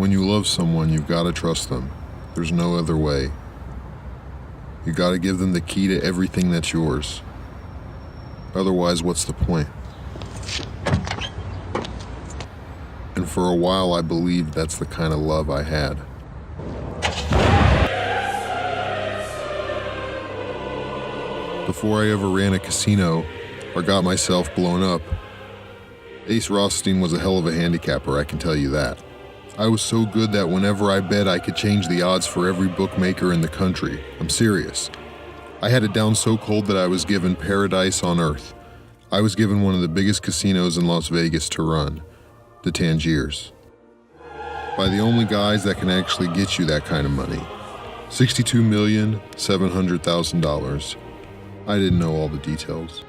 When you love someone, you've got to trust them. There's no other way. You got to give them the key to everything that's yours. Otherwise, what's the point? And for a while, I believed that's the kind of love I had. Before I ever ran a casino or got myself blown up, Ace Rothstein was a hell of a handicapper, I can tell you that. I was so good that whenever I bet, I could change the odds for every bookmaker in the country. I'm serious. I had it down so cold that I was given paradise on earth. I was given one of the biggest casinos in Las Vegas to run, the Tangiers, by the only guys that can actually get you that kind of money. $62,700,000. I didn't know all the details.